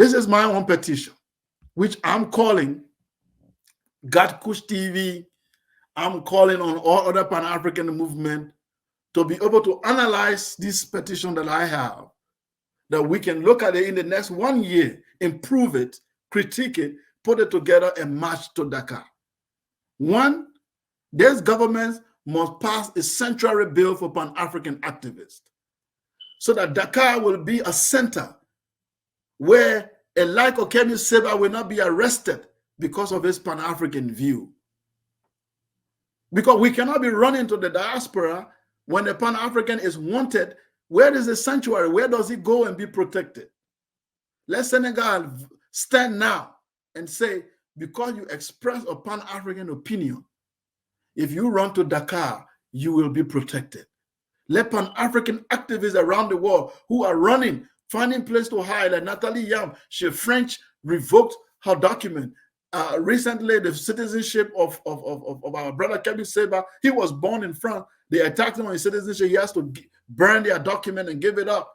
This is my own petition, which I'm calling gotkushTV. I'm calling on all other Pan-African movement to be able to analyze this petition that I have, that we can look at it in the next 1 year, improve it, critique it, put it together, and march to Dakar. One, this government must pass a sanctuary bill for Pan-African activists so that Dakar will be a center where a like Okemi Seba will not be arrested because of his Pan-African view. Because we cannot be running to the diaspora when the Pan-African is wanted. Where is the sanctuary? Where does he go and be protected? Let Senegal stand now and say, because you express a Pan-African opinion, if you run to Dakar, you will be protected. Let Pan-African activists around the world who are running, finding place to hide, like Nathalie Yam, she French revoked her document. Recently, the citizenship of our brother Kevin Seba, he was born in France. They attacked him on his citizenship. He has to burn their document and give it up.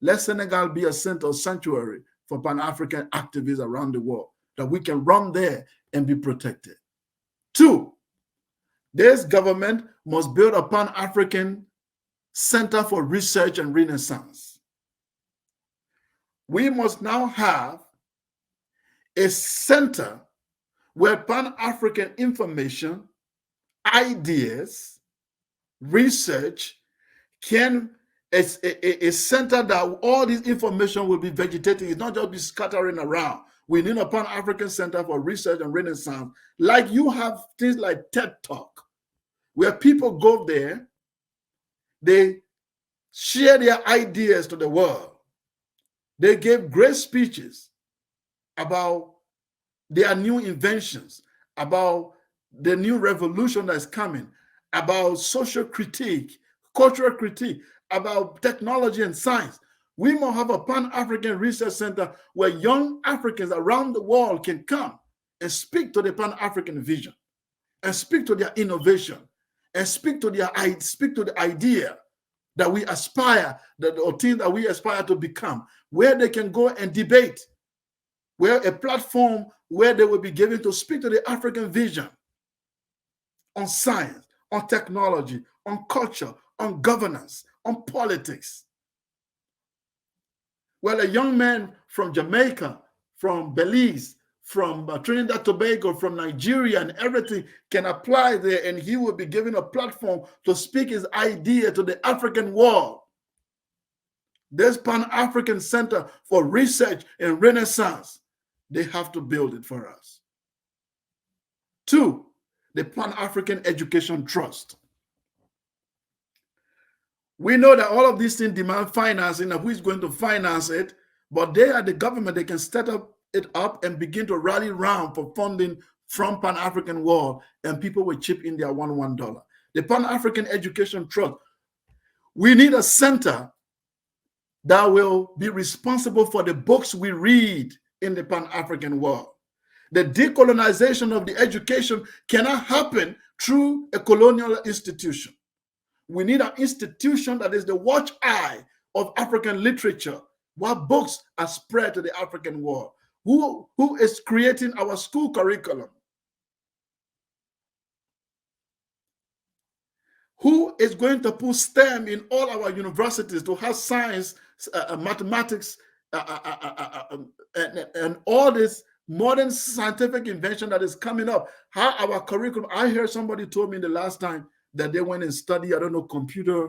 Let Senegal be a center, sanctuary for Pan-African activists around the world, that we can run there and be protected. Two, this government must build a Pan-African Center for Research and Renaissance. We must now have a center where Pan-African information, ideas, research can, a center that all this information will be vegetating. It's not just be scattering around. We need a Pan-African Center for Research and Renaissance. Like you have things like TED Talk, where people go there, they share their ideas to the world. They gave great speeches about their new inventions, about the new revolution that's coming, about social critique, cultural critique, about technology and science. We must have a Pan-African Research Center where young Africans around the world can come and speak to the Pan-African vision, and speak to their innovation, and speak to the idea that we aspire, or things that we aspire to become, where they can go and debate, where a platform where they will be given to speak to the African vision on science, on technology, on culture, on governance, on politics. Well, a young man from Jamaica, from Belize, from Trinidad Tobago, from Nigeria, and everything can apply there, and he will be given a platform to speak his idea to the African world. This Pan-African Center for Research and Renaissance, they have to build it for us. Two, the Pan-African Education Trust. We know that all of these things demand financing, and who is going to finance it, but they are the government. They can set it up and begin to rally around for funding from Pan-African world, and people will chip in their $1. The Pan-African Education Trust. We need a center that will be responsible for the books we read in the Pan-African world. The decolonization of the education cannot happen through a colonial institution. We need an institution that is the watch eye of African literature, what books are spread to the African world. Who is creating our school curriculum? Who is going to put STEM in all our universities to have science, mathematics, and all this modern scientific invention that is coming up? How our curriculum, I heard somebody told me the last time that they went and studied, I don't know, computer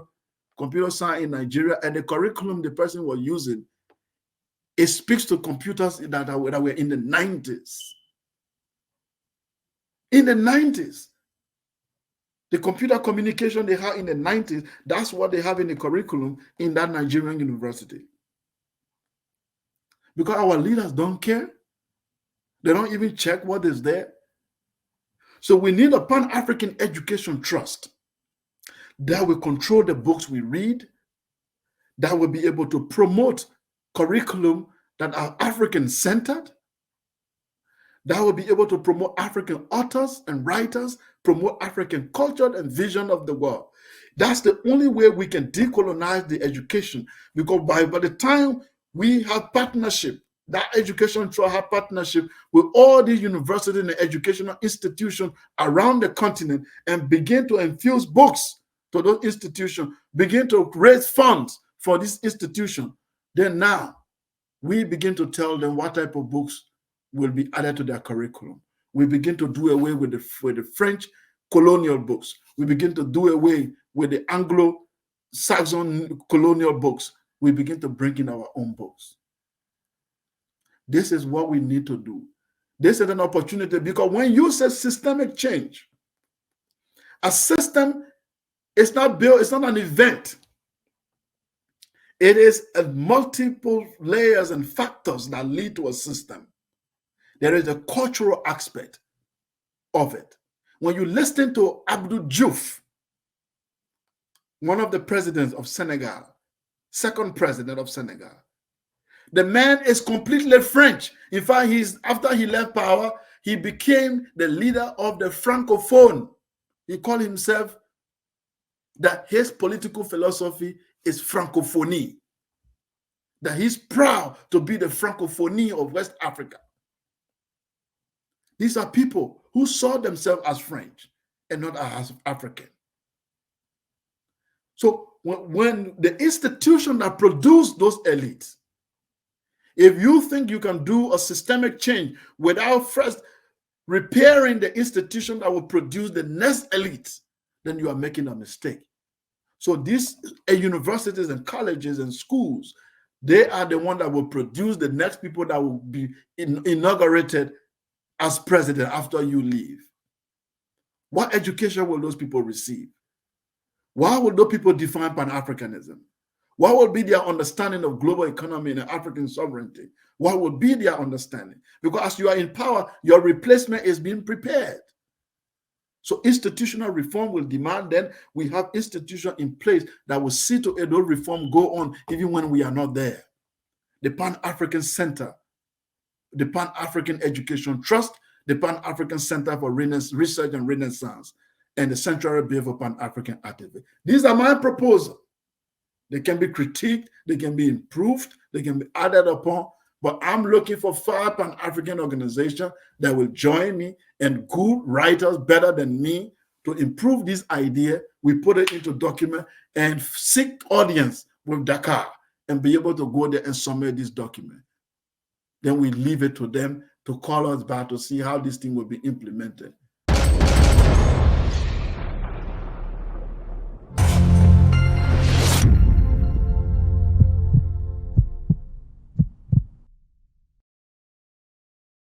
science in Nigeria, and the curriculum the person was using, it speaks to computers that were in the 90s. In the 90s. The computer communication they had in the 90s, that's what they have in the curriculum in that Nigerian university. Because our leaders don't care. They don't even check what is there. So we need a Pan-African Education Trust that will control the books we read, that will be able to promote curriculum that are African-centered, that will be able to promote African authors and writers, promote African culture and vision of the world. That's the only way we can decolonize the education, because by the time we have partnership That education should have partnership with all these universities and educational institutions around the continent and begin to infuse books to those institutions, begin to raise funds for this institution. Then now we begin to tell them what type of books will be added to their curriculum. We begin to do away with the French colonial books. We begin to do away with the Anglo-Saxon colonial books. We begin to bring in our own books. This is what we need to do. This is an opportunity, because when you say systemic change, a system is not built, it's not an event. It is a multiple layers and factors that lead to a system. There is a cultural aspect of it. When you listen to Abdou Diouf, one of the presidents of Senegal, second president of Senegal, the man is completely French. In fact, after he left power, he became the leader of the Francophone. He called himself that his political philosophy is Francophonie, that he's proud to be the Francophonie of West Africa. These are people who saw themselves as French and not as African. So when the institution that produced those elites, if you think you can do a systemic change without first repairing the institution that will produce the next elite, then you are making a mistake. So these universities and colleges and schools, they are the one that will produce the next people that will be inaugurated as president after you leave. What education will those people receive? How will those people define Pan-Africanism? What will be their understanding of global economy and African sovereignty? What will be their understanding? Because as you are in power, your replacement is being prepared. So institutional reform will demand then we have institutions in place that will see to it those reform go on even when we are not there. The Pan-African Center, the Pan-African Education Trust, the Pan-African Center for Research and Renaissance, and the Central Bureau for Pan-African Activities. These are my proposals. They can be critiqued, they can be improved, they can be added upon, but I'm looking for 5 Pan-African organizations that will join me and good writers better than me to improve this idea. We put it into document and seek audience with Dakar and be able to go there and submit this document. Then we leave it to them to call us back to see how this thing will be implemented.